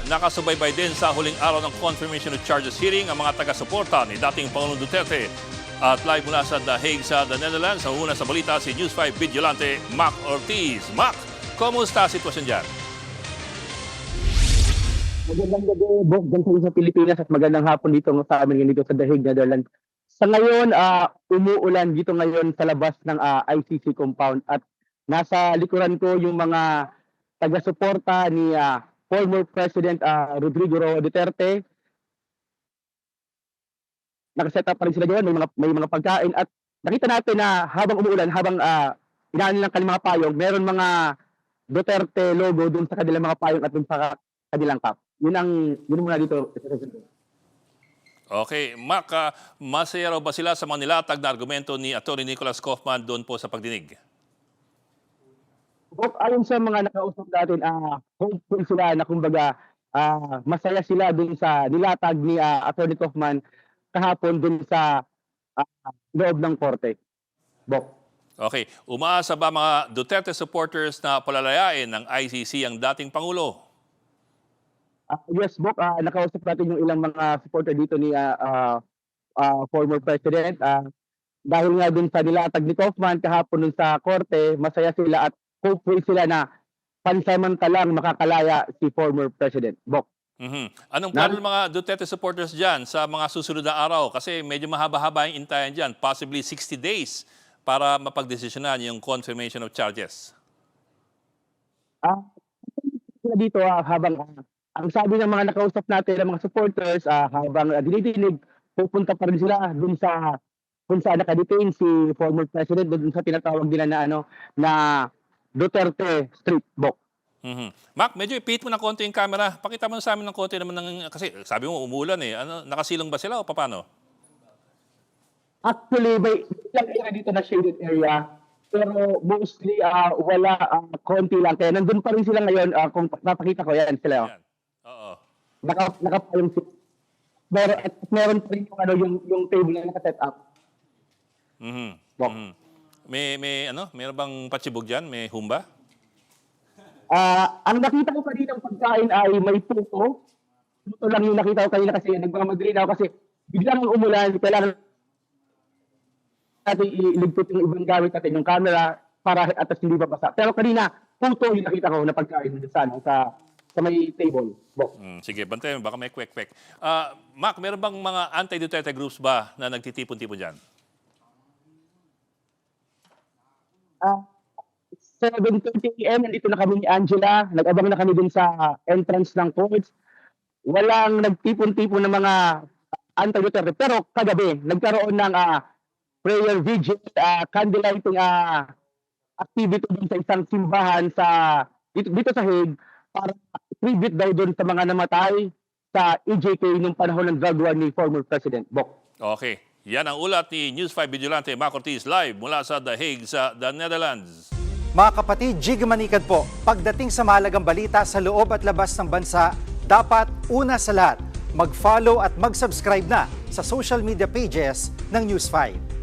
nakasubaybay din sa huling araw ng confirmation of charges hearing ang mga taga-suporta ni dating Pangulong Duterte. At live mula sa The Hague sa The Netherlands, sa una sa balita si News 5 Vigilante Mac Ortiz. Mac, kumusta ang sitwasyon dyan? Magandang gabi, Bok, dyan sa Pilipinas at magandang hapon dito sa amin dito sa The Hague, Netherlands. Sa ngayon, umuulan dito ngayon sa labas ng ICC compound at nasa likuran ko yung mga taga-suporta ni former President Rodrigo Roa Duterte. Nakaset up pa rin sila doon, may mga pagkain at nakita natin na habang umuulan, habang inaano ng kanilang mga payong, meron mga Duterte logo doon sa kanilang mga payong at doon sa kanilang cup. Yun muna dito. Okay, Mac, masaya raw ba sila sa mga nilatag na argumento ni Atty. Nicholas Kaufman doon po sa pagdinig? Ayon sa mga nakausap natin, hopeful sila na kumbaga masaya sila dun sa nilatag ni Atty. Kaufman kahapon dun sa loob ng korte. Bok. Okay, umaasa ba mga Duterte supporters na palalayain ng ICC ang dating Pangulo? Yes, Bok. Nakausap natin yung ilang mga supporter dito ni former President. Dahil nga dun sa nilatag ni Kaufman kahapon dun sa korte, masaya sila at hopeful sila na pansamantalang makakalaya si former President. Bok. Anong plano ng mga Duterte supporters dyan sa mga susunod na araw? Kasi medyo mahaba-haba yung intayan dyan, possibly 60 days para mapagdesisyonan yung confirmation of charges. Dito habang ang sabi ng mga nakausap natin ng mga supporters, habang dinidinig, pupunta pa rin sila dun sa kung saan nakadetain si former President, dun sa tinatawag nila na Duterte Street, Bok. Mac, medyo ipihit mo ng konti yung camera. Pakita mo sa amin ng konti naman kasi sabi mo umulan eh. Nakasilong ba sila o paano? Actually, may ilang area dito na shaded area. Pero mostly wala, konti lang. Kaya nandun pa rin sila ngayon. Kung napakita ko, yan sila. Yan. Oo. Nakapayong sila. Meron pa rin yung table na nakaset up. Bok. Meron bang patsibog dyan? May humba? Ang nakita ko kanina ng pagkain ay may puto. Puto lang yung nakita ko kanina kasi nagmamadali na ako kasi biglang umulan. Kailangan natin iligpit yung ibang gamit natin, yung camera para atas hindi babasa. Pero kanina, puto yung nakita ko na pagkain sa may table. Bok. Sige, bantay mo. Baka may kwek-kwek. Mac, meron bang mga anti-Duterte groups ba na nagtitipon-tipon dyan? 7:30 PM, nandito na kami ni Angela. Nag-abang na kami dun sa entrance ng courts. Walang nagtipon-tipon ng mga anti-Duterte. Pero kagabi, nagkaroon ng prayer vigil, candlelighting activity dun sa isang simbahan dito sa Hague para tribute daw dun sa mga namatay sa EJK nung panahon ng drug war ni former President. Bok. Okay. Yan ang ulat ni News 5 Vigilante Mac Ortiz live mula sa The Hague sa The Netherlands. Mga kapatid, Jig Manikad po. Pagdating sa mahalagang balita sa loob at labas ng bansa, dapat una sa lahat, mag-follow at mag-subscribe na sa social media pages ng News 5.